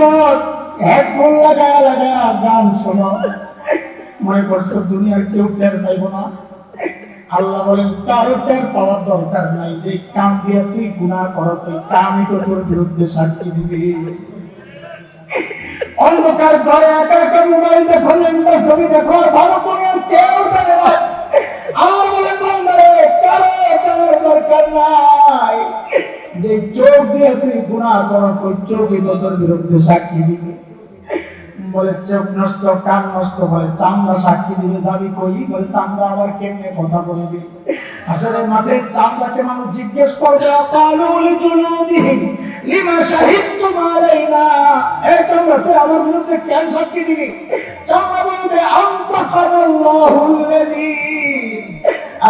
নিকট হেডফোন লাগায়া গান শোনো, মনে করছো দুনিয়ার কেউ টের পাইব না। আল্লাহ বলেন কারো টের পাওয়ার দরকার নাই। যে কান দিয়ে তুই গুনাহ করো, তুই কানই তো তোর বিরুদ্ধে সাক্ষী দিবি। অন্ধকার ঘরে একা একা মোবাইল দেখো, নিন্দা ছবি দেখো, ভালো করে কেউ জানে না। আল্লাহ বলেন বান্দারে কারো জানার দরকার নাই। যে চোখ দিয়ে তুই গুনাহ করো, ওই চোখই তো তোর বিরুদ্ধে সাক্ষী দিবি। বলে চোখ নষ্ট, কান নষ্ট, বলে চামড়া সাক্ষী দিবে, যাবি কই? বলে চামড়া আবার কেমনে কথা বলবি? আসলে মাঠে চামড়াকে মানুষ জিজ্ঞেস করবে, কালুল জুলুদিহিম লিমা শাহিদতুম আলাইনা, এই চামড়া তুই আমার বিরুদ্ধে কেন সাক্ষী দিবি? চামড়া বলবে আনতাকাল্লাহুল্লাযী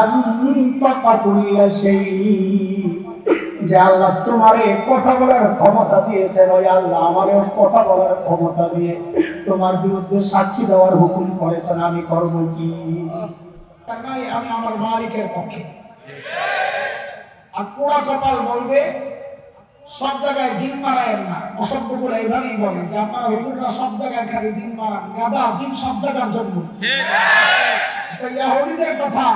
আনতাকা কুল্লা শাই, যে আল্লাহ তোমারে কথা বলার ক্ষমতা দিয়েছেন, ওই আল্লাহ আমারে কথা বলার ক্ষমতা দিয়ে তোমার বিরুদ্ধে সাক্ষী দেওয়ার হুকুম করেছেন। আমি করব কি? আমি আমার মালিকের পক্ষে। আর পোড়া কপাল বলবে সব জায়গায় দিন মারায়েন না। অসভ্য করে এইভাবেই বলে যে আপনারা হুজুররা সব জায়গায় খালি দিন মারান, গাদা দিন সব জায়গার জন্য। এটা ইহুদিদের কথা।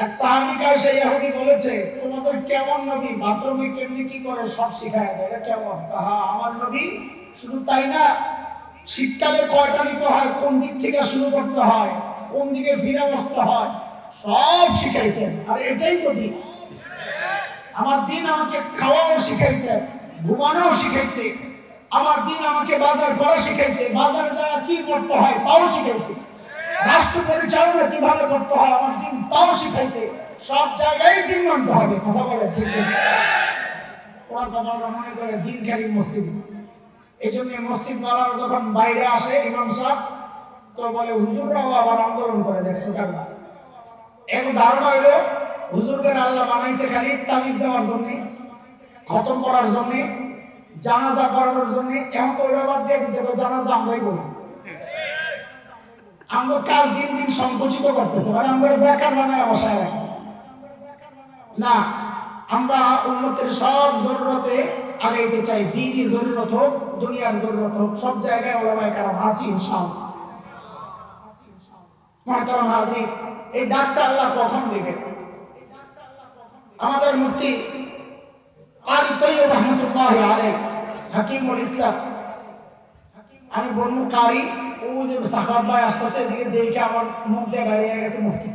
এক সাহাবীকে এসে ইহুদি বলেছে, তোমাদের কেমন নবী বাথরুমে কেমনি কি করে সব শিখায় দেয়, এটা কেমন? হ্যাঁ, আমার নবী শুধু তাই না, শীতকালে কয়টা নিতে হয়, কোন দিক থেকে শুরু করতে হয়, কোন দিকে ফিরে বসতে হয়, সব শিখাইছেন। আর এটাই তো দিন। আমার দিন আমাকে খাওয়াও শিখাইছে, ঘুমানোও শিখাইছে। আমার দিন আমাকে বাজার করা শিখাইছে, বাজারে যাওয়া কি করতে হয় তাও শিখাইছে। রাষ্ট্র পরিচালনা কিভাবে করতে হয় আমার দিন তাও শিখাইছে। সব জায়গায় দিন মানতে হবে। কথা বলে ঠিক আছে? ওরা তো মনে করে দিন খালি মসজিদ। এই জন্য মসজিদ ওয়ালারা যখন বাইরে আসে ইমাম সাহেব, তো বলে হুজুররাও আবার আন্দোলন করে, দেখছো কেন? এখন ধারণা হইলো হুজুরদের আল্লাহ বানাইছে খালি তাবিজ দেওয়ার জন্য, খতম করার জন্য, জানাজা করানোর জন্য। এখন তো ওরা বাদ দিয়ে দিচ্ছে, জানাজা আমরাই করি। আমরা কাজ দিন দিন সংকুচিত করতেছে, মানে আমরা বেকার বানায় বসায় রাখি না। আমরা উন্নতির সব জরুরতে আগাইতে চাই। দিনই জরুরত হোক, দুনিয়ার জরুরত হোক, সব জায়গায় ওলামায়ে কেরাম আছি ইনশাআল্লাহ। মুহতারাম হাজির, এই ডাকটা আল্লাহ কখন দেবে? আমাদের মুফতি কারি তৈয়ব রহমাতুল্লাহি আলাইহি হাকিমুল ইসলাম, আমি বলবো কারি, ও যে সাখাত ভাই আসতেছে এদিকে দেখে আমার মুখ দিয়ে বেরিয়ে গেছে মুফতি।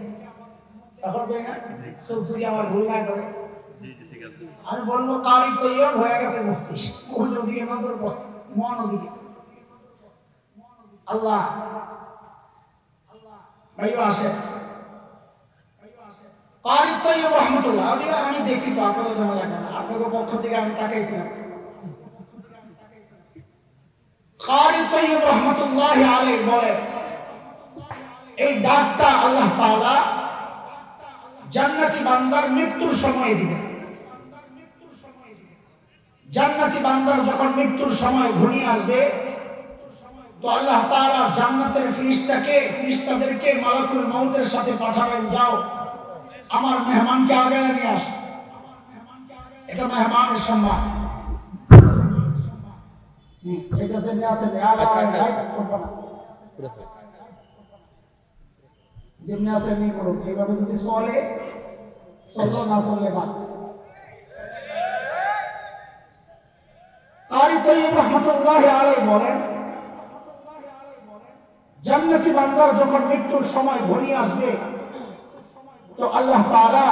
সাখাত ভাই না সুফি, আমার ভুল না করে আমি বলবো কারি তৈয়ব হয়ে গেছে মুফতি। ও ওদিকে নজর পড়ছে, মন ওদিকে। আল্লাহ ভাইও আসে কারি তৈয়ব রহমাতুল্লাহ, আমি দেখছি তো, আপনাদের জানা লাগে না, আপনাদের পক্ষ থেকে আমি তাকাইছিলাম। কারি তৈয়ব রহমাতুল্লাহি আলাইহি বলেন, এই ডাকটা আল্লাহ তাআলা জান্নাতি বান্দার মৃত্যুর সময় দিবেন। জান্নাতি বান্দার যখন মৃত্যুর সময় ঘনিয়ে আসবে, তো আল্লাহ তাআলা জান্নাতের ফেরেশতাদেরকে মালাকুল মউতের সাথে পাঠাবেন, যাও আমার মেহমানকে আগে নিয়ে আসো। এটা মেহমানের সম্মান। ঠিক আছে, নিয়ে আসেন। যেমনি আসেন নিয়ে করুন। এইভাবে যদি চলে চললো, না চললে বাদ। কারি তৈয়ব রহমাতুল্লাহি আলাইহি বলেন, জান্নাতি বান্দার যখন মৃত্যুর সময় ঘনিয়ে আসবে, তো আল্লাহ তাআলা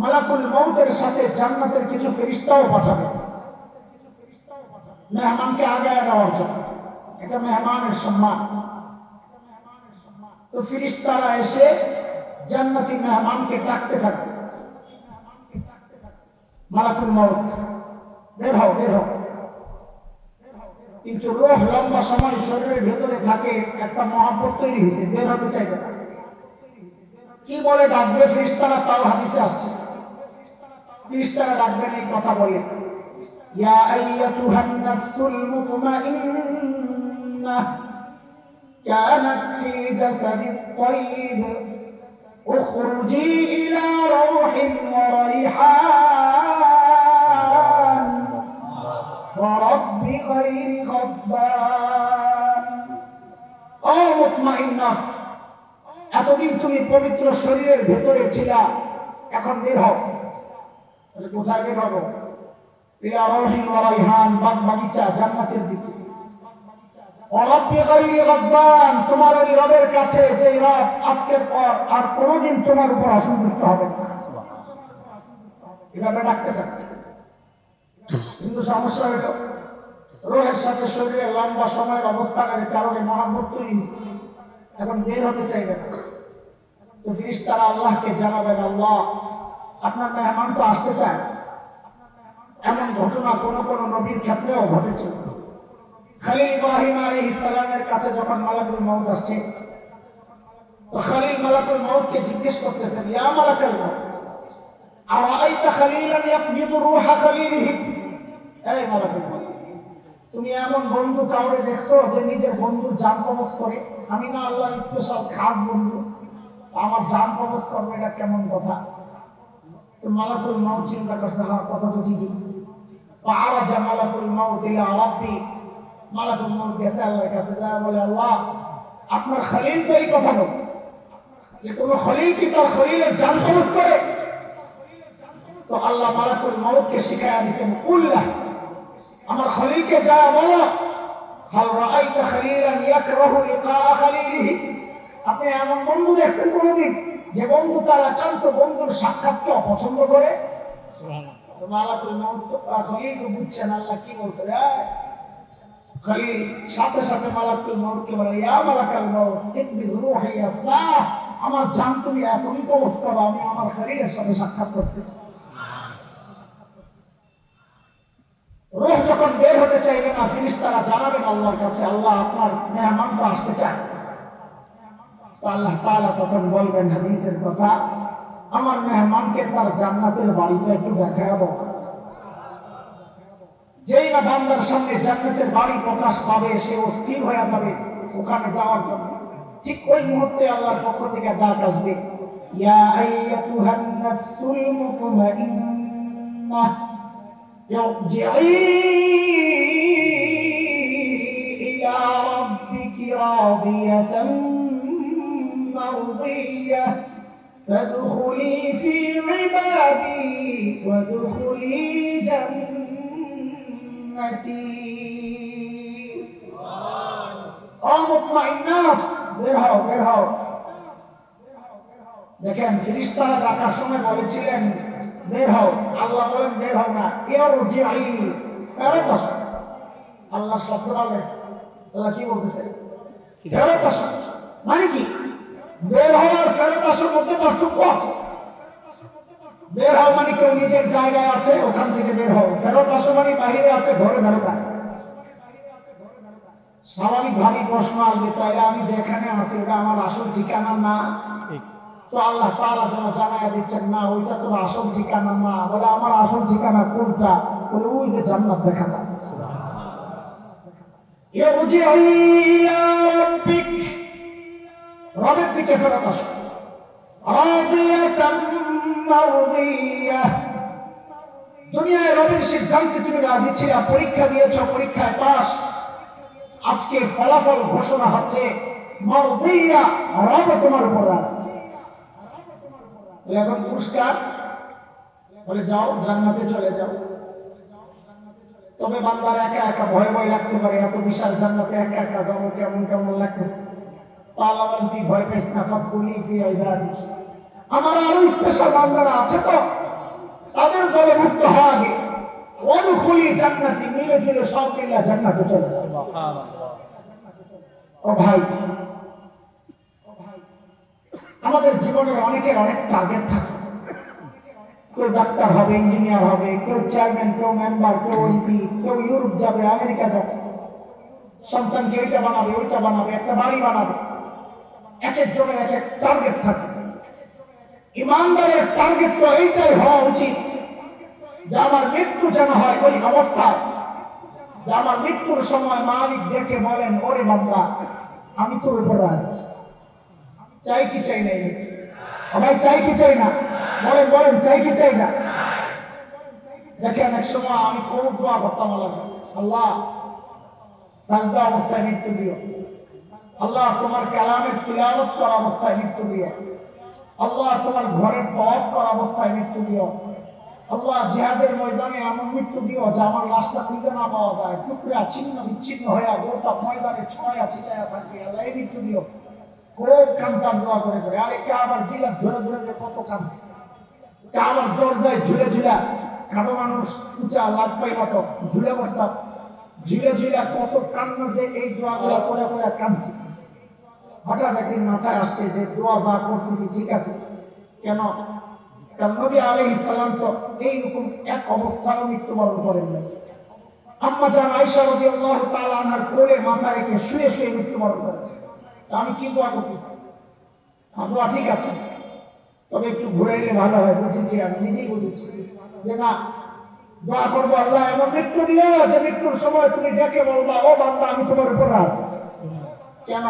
মালাকুল মউতের সাথে জান্নাতের কিছু ফেরেশতাও পাঠাবেন মেহমানকে আগে নেওয়ার জন্য। এটা মেহমানের সম্মান। তো ফেরেশতারা এসে জান্নাতি মেহমানকে ডাকতে থাকবে, মালাকুল মউত বের হও, বের হও। কিন্তু রূহ লম্বা সময় শরীরের ভেতরে থাকে, একটা মহব্বত তৈরি হয়েছে, বের হতে চাইবে না। কি বলে ডাকবে ফেরেশতারা, তাও হাদিসে আসছে। ফেরেশতারা ডাকবেন এই কথা বলে, ইয়া আইয়াতুহান নাফসুল মুতমাইন্নাহ কানাত ফি জাসাদিত তাইয়িব উখরুজি ইলা রাউহিন ওয়া রাইহান ورب غير غضبان ও মুতমাইন নফস, এতদিন তুমি পবিত্র শরীরের ভেতরে ছিলা, এখন বের হও। কোথায় বের হবো? ইলা রাউহিন ওয়া রাইহান, বাগ বাগিচা জান্নাতের দিকে। রব্বি গায়রি গাদবান, তোমার ওই রবের কাছে যে রব আজকের পর আর কোনোদিন তোমার উপর অসন্তুষ্ট হবে না। এভাবে ডাকতে থাকবে। কিন্তু সমস্যা হলো রোহের সাথে শরীরের লম্বা সময়ের অবস্থানের কারণে মহাব্বত তৈরি হয়েছে, এখন বের হতে চাইবে না। তো ফেরেশতারা আল্লাহকে জানাবেন, আল্লাহ আপনার মেহমান তো আসতে চায়। এমন ঘটনা কোন কোন নবীর ক্ষেত্রেও ঘটেছে। খলিল ইব্রাহিম আলাইহিস সালামের কাছে যখন মালাকুল মউত আসছে, তো খলিল মালাকুল মউতকে জিজ্ঞেস করতেছেন, ইয়া মালাকুল মউত আরাআইতা খলিলান ইয়াকবিদু রূহা খলিলিহি, এই মালাকুল মউত, তুমি এমন বন্ধু কাউরে দেখছো যে নিজের বন্ধুর জান কবজ করে? আমি না আল্লাহর স্পেশাল খাস বন্ধু, আমার জান কবজ করবে, এটা কেমন কথা? তো মালাকুল মউত চিন্তা করছে, হ্যাঁ কথা তো ঠিকই। ফাআরাজা মালাকুল মউত ইলা রাব্বি, মালাকুল মউত গেছে আল্লাহর কাছে, যা বলে, আল্লাহ আপনার খলিল তো এই কথা বলে যে কোন খলিল কি তার খলিলের জান কবজ করে? তো আল্লাহ মালাকুল মউতকে শিখায়া দিয়েছেন, কুল্লাহ, আমার খলিলকে যা বলো, হাল রাআইতা খলিলান ইয়াকরাহু লিকা খলিলিহি, আপনি এমন বন্ধু দেখছেন কোনদিন যে বন্ধু তার একান্ত বন্ধুর সাক্ষাৎকে অপছন্দ করে? সুবহানাল্লাহ। মালাকুল মউত খলিল তো বুঝছেন আল্লাহ কি বলতে। খলিল সাথে সাথে মালাকুল মউতকে বলে, ইয়া মালাকুল মউত ইকবিজ রূহি ইয়াসাহ, আমার জান তুমি এখনই কবজ করো, আমি আমার খলিলের সাথে সাক্ষাৎ করতে চাই। রূহ যখন বের হতে চাইবে না, ফেরেশতারা জানাবেন আল্লাহর কাছে, আল্লাহ আপনার মেহমান তো আসতে চায়। তো আল্লাহ তাআলা তখন বলবেন হাদিসের কথা, আমার মেহমানকে তার জান্নাতের বাড়িটা একটু দেখাবো। যেই না বান্দার সামনে জান্নাতের বাড়ি প্রকাশ পাবে, সে অস্থির হয়ে যাবে ওখানে যাওয়ার জন্য। ঠিক ওই মুহূর্তে আল্লাহর পক্ষ থেকে ডাক আসবে, ইয়া আইয়াতুহান নাফসুল মুতমাইন্নাহ ইরজিই ইলা রাব্বিকি রাদিয়াতান মারদিয়াহ ফাদখুলি ফি ইবাদি ওয়াদখুলি জান্নাতি। ও মুতমাইন নফস, বের হও, বের হও। দেখেন ফেরেশতারা ডাকার সময় বলেছিলেন বের হও, আল্লাহ বলেন বের হও না, ইরজিই, ফেরত আসো। আল্লাহ শব্দ বলে, আল্লাহ কি বলতেছে? ফেরত আসো। মানে কি? বের হও আর ফেরত আসার মধ্যে পার্থক্য আছে। বের হও মানে কেউ নিজের জায়গায় আছে, ওখান থেকে বের হও। ফেরত আসো মানে বাহিরে আছে, ঘরে বেরোটা। স্বাভাবিকভাবেই প্রশ্ন আসবে, তাইলে আমি যেখানে আছি ওটা আমার আসল ঠিকানা না? তো আল্লাহ তাআলা যেন জানায়া দিচ্ছেন, না ওইটা তো আসল ঠিকানা না। বলে আমার আসল ঠিকানা কোনটা? বলে ওই যে জান্নাত দেখা যায়। ইরজিই ইলা রাব্বিক, রবের দিকে ফেরত আসো। রাদিয়াতান মারদিয়াহ, দুনিয়ায় রবের সিদ্ধান্তে তুমি রাজি ছিলে, পরীক্ষা দিয়েছো, পরীক্ষায় পাস, আজকে ফলাফল ঘোষণা হচ্ছে মারদিয়া, রব তোমার উপর রাজি। এখন পুরস্কার, বলে যাও জান্নাতে চলে যাও। তবে বান্দার একা একা ভয় ভয় লাগতে পারে, এত বিশাল জান্নাতে একা একা যাবো, কেমন কেমন লাগতেছে। তালাবান্তি ভয় পেস না, ফাদখুলি ফি ইবাদি, আমার আরো স্পেশাল বান্দারা আছে তো, তাদের দলে মুক্ত হওয়া আগে ওয়াদখুলি জান্নাতি, মিলে জুলে সব মিলে জান্নাতে চলে যাও। সুবহানাল্লাহ। ও ভাই, আমাদের জীবনের অনেকের অনেক টার্গেট থাকে। কেউ ডাক্তার হবে, ইঞ্জিনিয়ার হবে, কেউ চেয়ারম্যান, কেউ মেম্বার, কেউ এমপি, কেউ ইউরোপ যাবে, আমেরিকা যাবে, সন্তানকে ওইটা বানাবে, ওইটা বানাবে, একটা বাড়ি বানাবে। এক একজনের এক এক টার্গেট থাকে। ইমানদারের টার্গেট তো এইটাই হওয়া উচিত যে আমার মৃত্যু যেন হয় ওই অবস্থায়, যে আমার মৃত্যুর সময় মালিক দেখে বলেন, ওরে বান্দা আমি তোর উপর আছি। চাই কি চাই না? সবাই চাই কি চাই না? বলেন বলেন, চাই কি চাই না? দেখেন এক সময় আমি খুব দোয়া করতাম আল্লাহর কাছে, আল্লাহ সাজদা অবস্থায় মৃত্যু দিও। আল্লাহ তোমার কালামের তিলাওয়াত করা অবস্থায় মৃত্যু দিও। আল্লাহ তোমার ঘরের তওয়াফ করা অবস্থায় মৃত্যু দিও। আল্লাহ জিহাদের ময়দানে এমন মৃত্যু দিও যে আমার লাশটা খুঁজে না পাওয়া যায়, টুকরা ছিন্ন বিচ্ছিন্ন হয়ে গোটা ময়দানে ছড়াইয়া ছিটাইয়া থাকে। আল্লাহ এই মৃত্যু দিও। খুব কান্তাম দোয়া করে করে। আরে কাবার গিলা ধরে ধরে যে কত কাঁদছে, কাবার দরজায় ঝুলে ঝুলা, খাটো মানুষ উঁচা লাভ পাই না তো ঝুলে পড়তাম, ঝুলে ঝুলে কত কান্না যে এই দোয়াগুলো করে করে কাঁদছি। হঠাৎ একদিন মাথায় আসছে যে দোয়া যা করতেছি ঠিক আছে, কেন? কারণ নবী আলাইহিস সালাম তো এইরকম এক অবস্থায় মৃত্যুবরণ করেন না। আম্মা জান আয়েশা রাদিয়াল্লাহু তাআলা আনহার কোলে মাথা রেখে শুয়ে শুয়ে মৃত্যুবরণ করেছে। আমি কি দোয়া করতেছি? দোয়া ঠিক আছে, তবে একটু ঘুরে এলে ভালো হয়। বুঝেছি, আমি নিজেই বুঝেছি যে না, দোয়া করবো আল্লাহ এমন মৃত্যু দিও যে মৃত্যুর সময় তুমি ডেকে বলবা, ও বান্দা আমি তোমার উপর রাজি। কেন?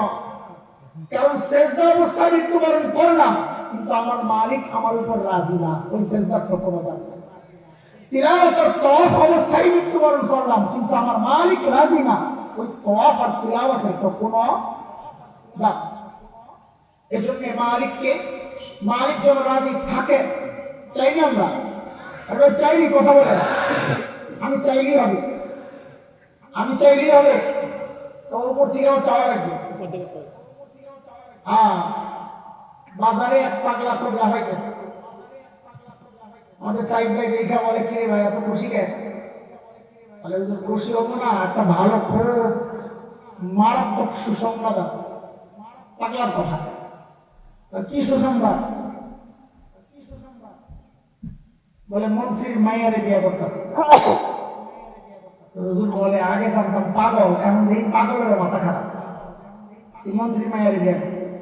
কারণ সেজদা অবস্থায় মৃত্যুবরণ করলাম, কিন্তু আমার মালিক আমার উপর রাজি না, ওই সেজদার তো কোনো দাম নেই। তিলাওয়াতের তওয়াফ অবস্থায় মৃত্যুবরণ করলাম, কিন্তু আমার মালিক রাজি না, ওই তওয়াফ আর তিলাওয়াতের তো কোনো দাম। এজন্য মালিক যেন রাজি থাকে চাইনি আমরা। এবার চাইনি কথা বলে, আমি চাইলেই হবে, আমি চাইলেই হবে, তো উপর থেকেও চাওয়া লাগবে। বাজারে এক পাগলা পাগলা হয়ে গেছে। আমাদের সাইড ভাই দেখা বলে, কে ভাই এত খুশি গেছে? বলে খুশি হবো না, একটা ভালো খুব মারাত্মক সুসংবাদ আছে। পাগলার কথা, কি সুসংবাদ? বলে মন্ত্রীর মাইয়ারে বিয়ে করতেছে। হুজুর বলে আগে জানতাম পাগল, এখন দেখি পাগলের মাথা খারাপ। মন্ত্রীর মাইয়ারে বিয়ে করতেছে,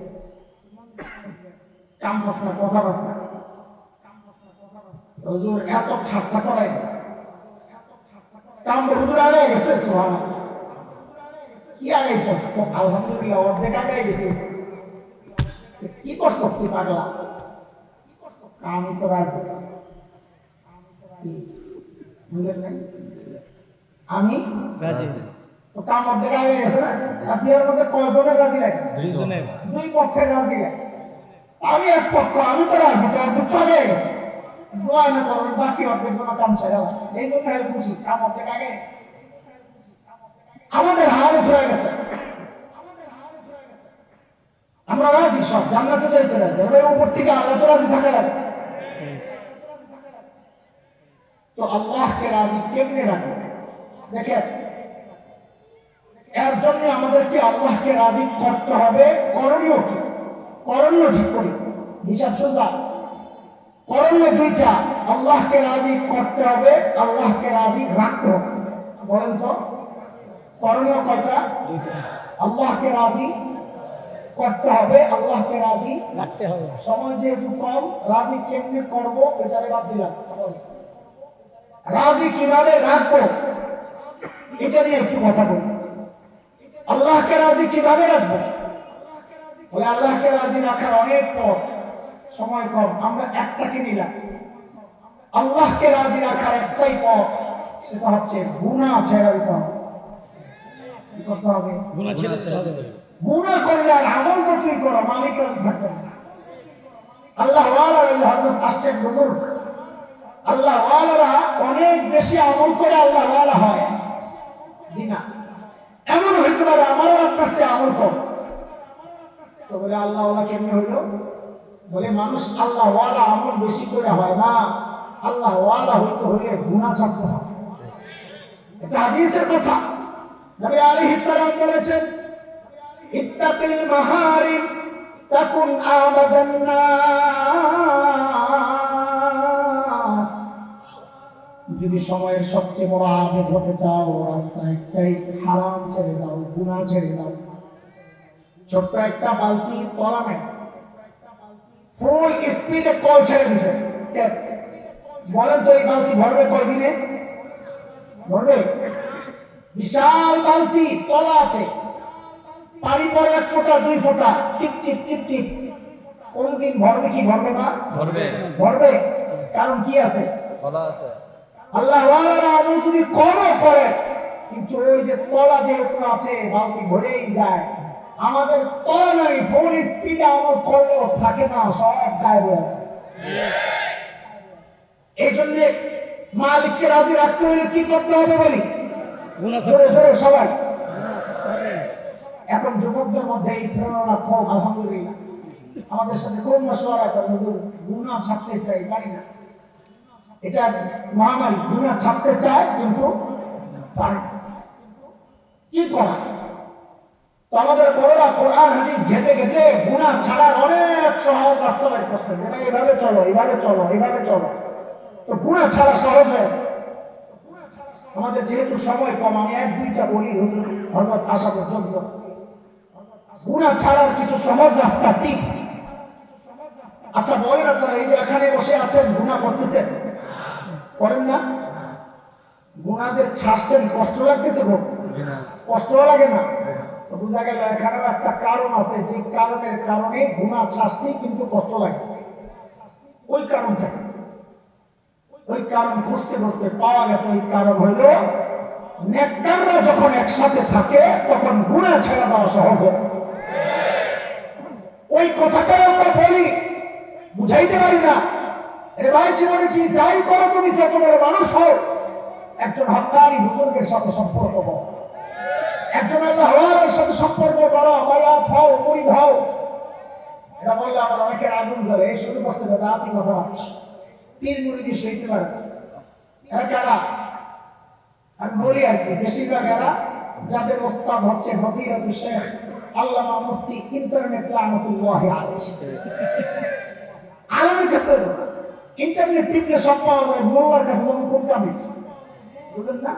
কাম পাস না, কথা পাস না। হুজুর এত ঠাট্টা করাই কাম, হুজুর আগে গেছে। সুবহানাল্লাহ, কি আগাইছ? আলহামদুলিল্লাহ অর্ধেক আগাই গেছে। কি করছস তুই পাগলা? আমি তো রাজি, আমি রাজি। তো কাম অর্ধেক আগে গেছে না? বিয়ের মধ্যে কয়জনের রাজি লাগে? দুই পক্ষের রাজি লাগে। আমি এক পক্ষ, আমি তো রাজি, তো অর্ধেক আগে গেছে। দোয়া না করবেন, বাকি অর্ধেক জমা কাম সেরা। এই জন্য আমি খুশি, কাম অর্ধেক আগে আমাদের হালত হয়ে গেছে। আমরা রাজি, সব জান্নাতে যাইতে রাজি। এবার উপর থেকে আল্লাহ তো রাজি থাকা লাগে। তো আল্লাহকে রাজি কেমনে রাখবো? দেখেন, এর জন্য আমাদেরকে আল্লাহকে রাজি করতে হবে। করণীয় কি? করণীয় ঠিক করি, হিসাব সোজা। করণীয় দুইটা, আল্লাহকে রাজি করতে হবে, আল্লাহকে রাজি রাখতে হবে। বলেন তো করণীয় কয়টা? আল্লাহকে রাজি করতে হবে, আল্লাহকে রাজি রাখতে হবে। সময় যেহেতু কম, রাজি কেমনে করবো এটারে বাদ দিলাম। রাজি কিভাবে রাখবো এটা নিয়ে একটু কথা বলি। আল্লাহকে রাজি কিভাবে রাখবো? বলে আল্লাহকে রাজি রাখার অনেক পথ, সময় কম, আমরা একটাকে নিলাম। আল্লাহকে রাজি রাখার একটাই পথ, সেটা হচ্ছে গুনাহ ছেড়ে দিতে হবে। কি করতে হবে? গুনাহ ছেড়ে দিতে হবে। গুনাহ করলে আর আমল করতে করো, মালিক রাজি থাকবে না। আল্লাহ ওয়ালা হযরত আশরাফ বুজুর্গ, আল্লাহ ওয়ালারা অনেক বেশি আমল করে আল্লাহ ওয়ালা হয়। জি না, এমন হইতে পারে আমারও আপনার চেয়ে আমল কম। তো বলে আল্লাহ ওয়ালা কেমনে হইলো? বলে মানুষ আল্লাহ ওয়ালা আমল বেশি করে হয় না, আল্লাহ ওয়ালা হইতে হইলে গুনাহ ছাড়তে হয়। এটা হাদিসের কথা। নবী আলাইহিস সালাম বলেছেন, ইত্তাকিল মাহারিম তাকুন আবাদান নাস। যদি সময়ের সবচেয়ে বড় আবেদ হতে চাও, রাস্তা একটাই, হারাম ছেড়ে দাও, গুনাহ ছেড়ে দাও। ছোট্ট একটা বালতি তলা নেই, ফুল স্পিডে কল ছেড়ে দিছে। বলেন তো এই বালতি ভরবে কয়দিনে? ভরবে? বিশাল বালতি, তলা আছে, পানি পড়ে 1 ফোঁটা 2 ফোঁটা, টিপ টিপ টিপ টিপ। কোনদিন ভরবে কি ভরবে না? ভরবে, ভরবে। কারণ কি আছে? তলা আছে। আল্লাহ ওয়ালারা আমল যদি কমও করে, কিন্তু ওই যে তলা যেহেতু আছে বালতি ভরেই যায়, আমাদের তলা নাই, ফোন স্পিড আমল করলেও থাকে না, সব গায়েব হয়ে যায়। এই জন্য মালিককে রাজি রাখতে হলে কি করতে হবে বলি, জোরে জোরে সবাই। এখন যুবকদের মধ্যে এই প্রেরণা খুব, আলহামদুলিল্লাহ আমাদের সাথে খুব মশওয়ারা করে, হুজুর গুনাহ ছাড়তে চাই, পারি না। এটা মহামারী, গুনাহ ছাড়তে চায় কিন্তু পারে না। কি করা? তো আমাদের বড়রা কোরআন হাদিস ঘেটে ঘেটে গুনাহ ছাড়ার অনেক সহজ রাস্তা বের করছে, যেটা এইভাবে চলো, এইভাবে চলো, এইভাবে চলো, তো গুনাহ ছাড়া সহজ হয়ে যায়। আমাদের যেহেতু সময় কম, আমি এক দুইটা বলি হুজুর হযরত আসা পর্যন্ত। গুনাহ ছাড়ার কিছু সহজ রাস্তা, টিপস। আচ্ছা বলেন আপনারা, এই যে এখানে বসে আছেন, গুনাহ করতেছেন? করেন না? গুনাহ যে ছাড়ছেন কষ্ট লাগতেছে? কষ্ট লাগে না? তো বুঝা গেল এখানে একটা কারণ আছে, যে কারণের কারণে গুনাহ ছাড়ছি কিন্তু কষ্ট লাগে। ওই কারণটা, ওই কারণ খুঁজতে খুঁজতে পাওয়া গেছে। ওই কারণ হইল, নেককাররা যখন একসাথে থাকে তখন গুনাহ ছেড়ে দেওয়া সহজ হয়। ওই কথাটাই আমরা বলি, বুঝাইতে পারি না। এর ভাই জীবনে কি যাই করো, তুমি যত বড় মানুষ হও, একজন হক্কানি বুজুর্গের সাথে সম্পর্ক করো, একজন আল্লাহওয়ালার সাথে সম্পর্ক করো, বায়াত হও, মুরিদ হও। এটা বললে আমার অনেকের আগুন ধরে, এই শুরু করছে দাঁতি কথা ভাবছে, পীর মুরিদি সইতে পারে। এরা কারা? আমি বলি আর কি, বেশিরভাগ এরা যাদের ওস্তাদ হচ্ছে ফজিলাতুল শেখ আল্লামা মুফতি ইন্টারনেট লানাতুল্লাহ আলাইহি। আলমের কাছে ইন্টারনেট টিপলে সব পাওয়া যায়, মোল্লার কাছে যেমন কোন কামে, বুঝলেন না?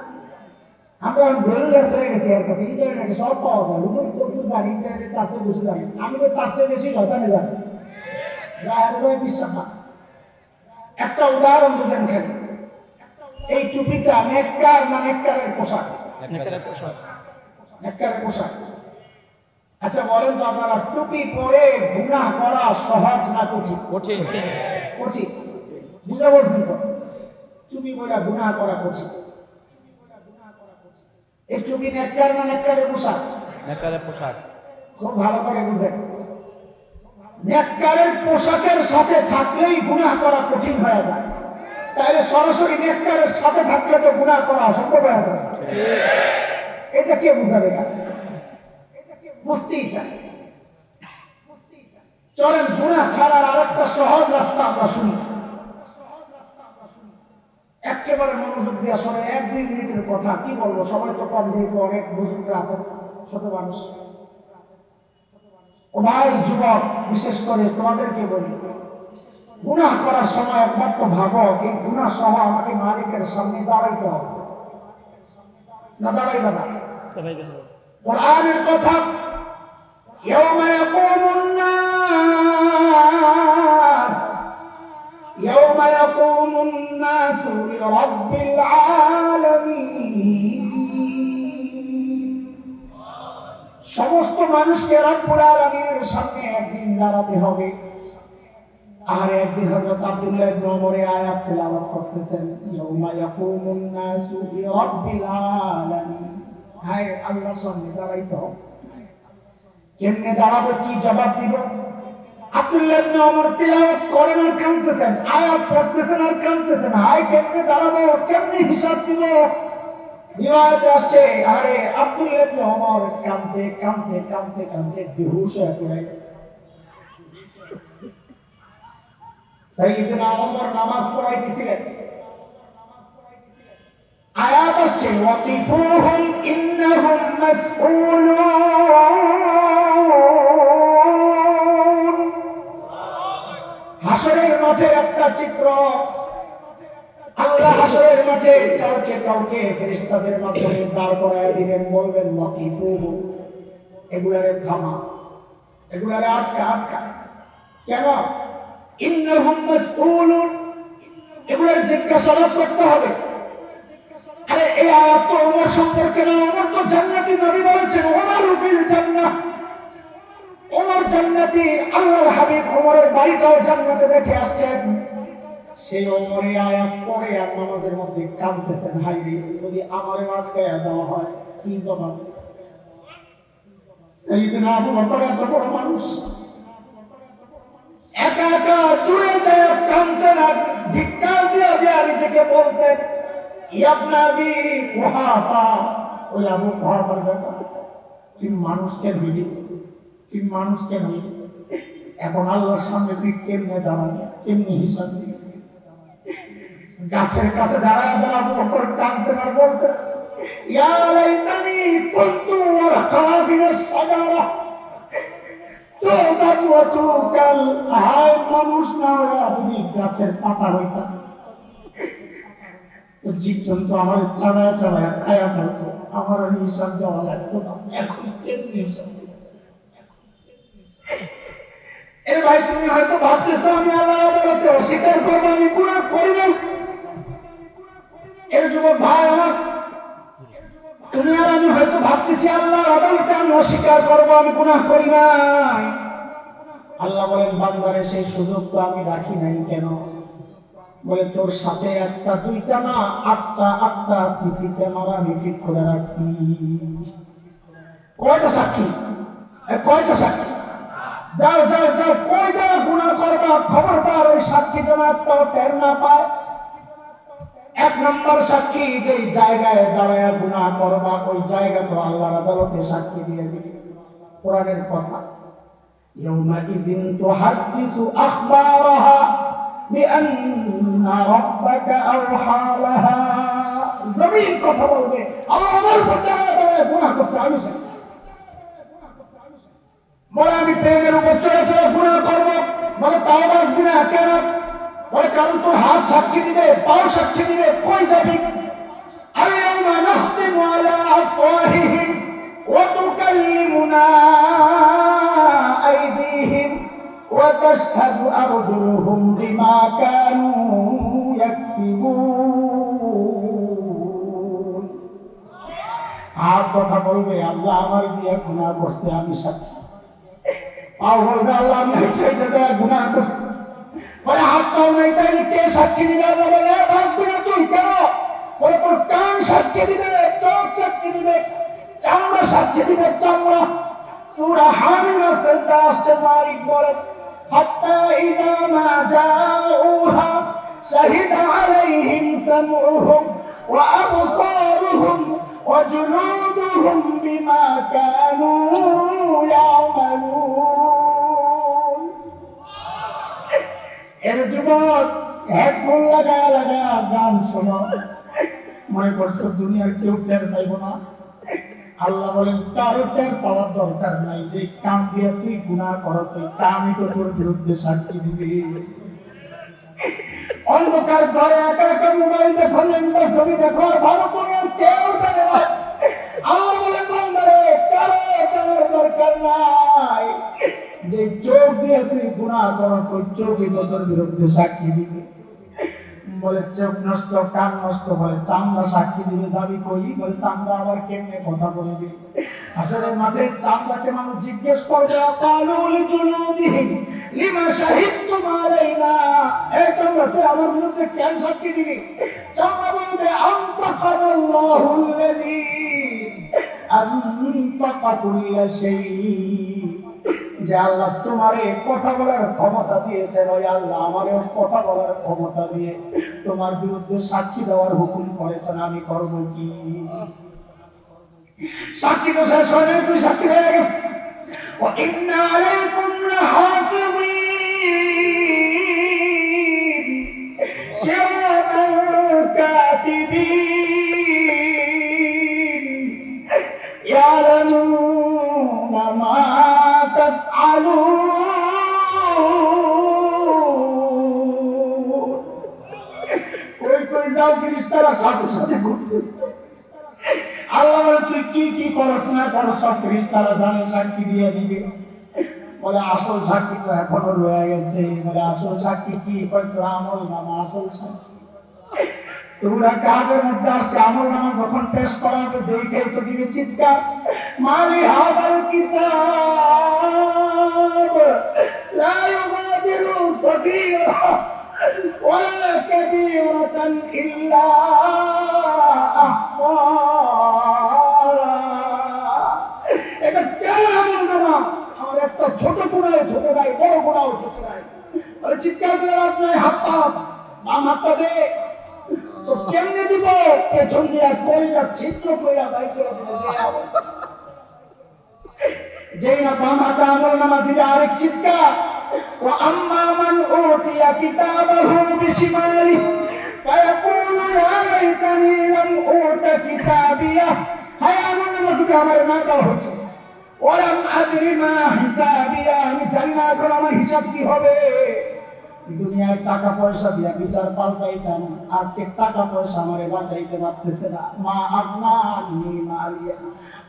আমরা বেরুলেস হয়ে গেছি এর কাছে, ইন্টারনেটে সব পাওয়া যায়। হুজুর কত জানি, ইন্টারনেট তার চেয়ে বেশি জানি, আমি তো তার চেয়ে বেশি শয়তানে জানি, বিশ্বাস না। একটা উদাহরণ বুঝেন কেন, এই টুপিটা নেককার না নেককারের পোশাক? নেককারের পোশাক। আচ্ছা বলেন তো আপনারা, টুপি পরে গুনাহ করা সহজ না কঠিন? কঠিন। কঠিন, বুঝে বলছেন তো? টুপি পরে গুনাহ করা কঠিন। এই টুপি নেককার না নেককারের পোশাক? নেককারের পোশাক। খুব ভালো করে বুঝেন, নেককারের পোশাকের সাথে থাকলেই গুনাহ করা কঠিন হয়ে যায়। তাহলে সরাসরি নেককারের সাথে থাকলে তো গুনাহ করা অসম্ভব হয়ে যায়। এটা কে বুঝাবে? বুঝতেই চাই। চলেন গুনাহ ছাড়ার আরেকটা সহজ রাস্তা আমরা শুনি, একেবারে মনোযোগ দিয়ে শোনেন, 1-2 মিনিটের কথা। কি বলবো, সবাই তো কম, যেহেতু অনেক বুজুর্গ আছেন, ছোট মানুষ। ও ভাই যুবক, বিশেষ করে তোমাদেরকে বলি, গুনাহ করার সময় একবার তো ভাবো, এই গুনাহ সহ আমাকে মালিকের সামনে দাঁড়াইতে হবে না? দাঁড়াইবে না? কোরআনের কথা, ইয়াউমা ইয়াকুমুন নাস, ইয়াউমা ইয়াকুমুন নাসু লিরাব্বিল আলামিন। সমস্ত মানুষকে রব্বুল আলামিনের সামনে একদিন দাঁড়াতে হবে। আর একদিন হযরত আব্দুল্লাহ ইবনে ওমর আয়াত তেলাওয়াত করতেছেন, ইয়াউমা ইয়াকুমুন নাসু লিরাব্বিল আলামিন। হায় আল্লাহর সামনে দাঁড়াইতে হবে। কেমনে দাঁড়াবো, কি জবাব দিব? আব্দুল্লাহ ইবনে ওমর তেলাওয়াত করেন আর কাঁদতেছেন, আয়াত পড়তেছেন আর কাঁদতেছেন। হায় কেমনে দাঁড়াবো, কেমনে হিসাব দিব? রিওয়ায়াতে আসছে, আরে আব্দুল্লাহ ইবনে ওমর কাঁদতে কাঁদতে কাঁদতে কাঁদতে বেহুশ হয়ে পড়ে গেছে। সাইয়েদনা ওমর নামাজ পড়াইতেছিলেন, আয়াত আসছে, ওয়াকিফুহুম ইন্নাহুম মাসউলুন। হাসরের মাঠে একটা চিত্র, আল্লাহ হাসরের মাঠে কাউকে কাউকে ফেরেশতাদের মাধ্যমে দাঁড় করায় দিবেন, বলবেন ওয়াকিফুহুম, এগুলারে থামা, এগুলারে আটকা আটকা। কেন? ইন্নাহুম মাসউলুন, এগুলার জিজ্ঞাসাবাদ করতে হবে। আরে এই আয়াত তো ওমর সম্পর্কে না, ওমর তো জান্নাতি, নবী বলেছেন ওমর ফিল জান্নাহ, ওমর জান্নাতি। আল্লাহর হাবিব ওমরের বাড়িটাও জান্নাতে দেখে আসছেন। সেই ওমরে আয়াত পড়ে আর নামাজের মধ্যে কাঁদতেছেন, হাই রে যদি আমারে আটকায়া দেওয়া হয় কি জবাব। সাইয়েদনা আবু বকর এত বড় মানুষ, একা একা জুড়ে যায় কাঁদতেন আর ধিক্কার দিয়ে দিয়ে নিজেকে বলতেন, ইবনে আবি কুহাফা, ওই আবু কুহাফার ব্যাপার, তুই মানুষকে হইলি, তুই মানুষকে হইলি, এখন আল্লাহর সামনে তুই কেমনে দাঁড়াবি, কেমনে হিসাব দিবি। গাছের কাছে দাঁড়ায় দাঁড়া আবু বকর কাঁদতেন আর বলতেন, ইয়া লাইতানি কুনতু ওয়ারাকাবিনাস সাজারা তুদাবু ওয়া তুকাল, হায় মানুষ না হয়ে যদি গাছের পাতা হইতাম, জীবজন্তু আমার চালায় চালায় খায়া ফেলতো, আমার হিসাব দেওয়া লাগতো না, এখন কেমনি হিসাব দিব। এর ভাই তুমি হয়তো ভাবতেছো আমি আল্লাহ আদালতে অস্বীকার করবো, আমি গুনাহ করি নাই। এর যুবক ভাই আমার, তুমি আর আমি হয়তো ভাবতেছি আল্লাহ আদালতে আমি অস্বীকার করবো, আমি গুনাহ করি নাই। আল্লাহ বলেন বান্দারে সেই সুযোগ তো আমি রাখি নাই। কেন? বলে তোর সাথে একটা দুইটা না আটটা সিসি ক্যামেরা আমি ফিট করে রাখছি। কয়টা সাক্ষী? কয়টা সাক্ষী? যাও যাও যাও, কই যাও গুনাহ করবা, খবরদার ওই সাক্ষী যেন একটাও টের না পায়। এক নম্বর সাক্ষী যেই জায়গায় দাঁড়ায় গুনাহ করবা, ওই জায়গা তো আল্লাহর আদালতে সাক্ষী দিয়ে দিবে। কোরআনের কথা, ইয়াউমাইযিন তুহাদ্দিসু আখবারাহা বিআন্না রাব্বাকা আওহা লাহা, জমিন কথা বলবে আল্লাহ আমার প্রতি গুনাহ করছে, আমি সাক্ষী। বলে আমি ট্রেনের উপর চড়ে চড়ে গুনাহ করবো, বলে তাও বাঁচবি না কেন? বলে কারণ তোর হাত সাক্ষী দিবে, পাও সাক্ষী দিবে, কই যাবি? আল-ইয়াওমা নাখতিমু আলা আফওয়াহিহিম ওয়া তুকাল্লিমুনা আইদিহিম ওয়া তাশহাদু আরজুলুহুম বিমা কানু ইয়াকসিবুন। হাত কথা বলবে আল্লাহ আমার দিয়ে গুনাহ করছে, আমি সাক্ষী। পাও বলবে আল্লাহ আমি হেঁটে হেঁটে যায় গুনাহ করছি। বলে হাত পাও নাই তাইলে কে সাক্ষী দিবে? আল্লাহ বলে বাঁচবি না তুই কেন? বলে তোর কান সাক্ষী দিবে, চোখ সাক্ষী দিবে, চামড়া সাক্ষী দিবে, চামড়া। সূরা হামিমা সেজদা আসছে, মালিক বলে হাত্তা ইযা মা জাউহা শাহিদা আলাইহিম সামউহুম ওয়া আবসারুহুম ওয়া জুলুদুহুম বিমা কানু ইয়ামালুন। এর যুবক হেডফোন লাগায়া লাগায়া গান শোনো, মনে করছো দুনিয়ার কেউ টের পাইব না। আল্লাহ বলেন কারো টের পাওয়ার দরকার নাই, যে কান দিয়ে তুই গুনাহ করছ ওই কানই তো তোর বিরুদ্ধে সাক্ষী দিবে। অন্ধকার ঘরে একা একা মোবাইল দেখো, লেম্বা ছবি দেখো, আর ভালো করে আর কেউ জানে না। আল্লাহ বলেন বান্দারে কারো জানার দরকার নাই, যে চোখ দিয়ে তুই গুনাহ করছ ওই চোখই তো তোর বিরুদ্ধে সাক্ষী দিবে। বলে চোখ নষ্ট, কান নষ্ট, বলে চামড়া সাক্ষী দিবে, যাবি কই? বলে চামড়া আবার কেমনে কথা বলবি? আসলে মাঠে চামড়াকে মানুষ জিজ্ঞেস করবে কালু লিজুলুদিহিম লিমা শাহিদতুম আলাইনা, এই চামড়া তুই আমার বিরুদ্ধে কেন সাক্ষী দিবি? চামড়া বলবে আনতাকাল্লাহু আল্লাযী আনতাকা কুল্লা শাই, যে আল্লাহ তোমারে কথা বলার ক্ষমতা দিয়েছেন, ওই আল্লাহ আমারও কথা বলার ক্ষমতা দিয়ে তোমার বিরুদ্ধে সাক্ষী দেওয়ার হুকুম করেছেন, আমি করব কি? সাক্ষী তো শেষ হয় নাই, তুই সাক্ষী হয়ে গেছে। ওয়া ইন্না আলাইকুম লাহাফিযিন কিরামান কাতিবিন ইয়ালামুনা মা তাফআলুন। কই কই যাও ফেরেশতারা সাথে সাথে ঘুরতেছে। আল্লাহ বলে তুই কি কি করছ না করছ সব ফেরেশতারা জানে, সাক্ষী দিয়ে দিবে। বলে আসল সাক্ষী তো এখনো রয়ে গেছে। বলে আসল সাক্ষী কি? তোর আমল নামা আসল সাক্ষী। সূরা কাহফের মধ্যে আসছে আমল নামা যখন পেশ করা হবে দেখে তো দিবে চিৎকার, মালি হাদাল কিতাব লা ইউগাদিরু সগীরা ولا كبيرة إلا أحصاها এটা কেমন আমল নামা আমার একটা ছোট গুণাও ছোট নাই বড় গুণাও ছোট নাই আরে চিৎকার করে আপনার হাত পা বাম হাতটা দে তো কেমনে দিব পেছন দিয়ে কলিজা ছিদ্র কইরা বাইর করে দিবে যেই না বাম হাতে আমল নামা দিবে আরেক চিৎকার وأما من أوتي كتابه بشماله فيقول يا ليتني لم أوت كتابيه هيا من مسك আমার না দাও হতো ولم أدري ما حسابيه আমি জানি না এখন আমার হিসাব কি হবে দুনিয়ায় টাকা পয়সা দিয়া বিচার পাল্টাইতাম আজকে টাকা পয়সা আমারে বাঁচাইতে পারতেছে না মা আগনা নি মালিয়া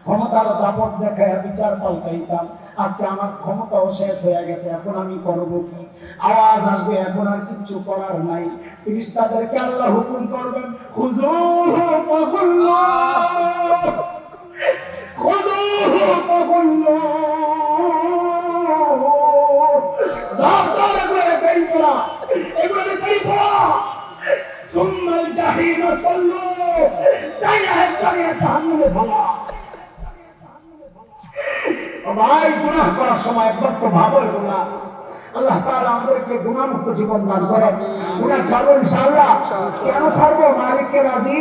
ক্ষমতার দাপট দেখায় বিচার পাল্টাইতাম আজকে আমার ক্ষমতাও শেষ হয়ে গেছে এখন আমি করব কি আওয়াজ আসবে এখন আর কিছু করার নাই ফেরেশতাদেরকে আল্লাহ হুকুম করবেন খুযুহু ফাগুল্লাহ খুযুহু ফাগুল্লাহ দাঁড় করে বের করা এগুলো বের করা ثم الجحيم صلوا তাইনা হেদারিয়া জাহান্নামে ফেলা ভাই গুনাহ করার সময় একবার তো ভাবো গুনাহ আল্লাহ তাআলা আমাদেরকে গুনাহমুক্ত জীবন দান করেন গুনাহ ছাড়বো ইনশাআল্লাহ কেন ছাড়বো মালিককে রাজি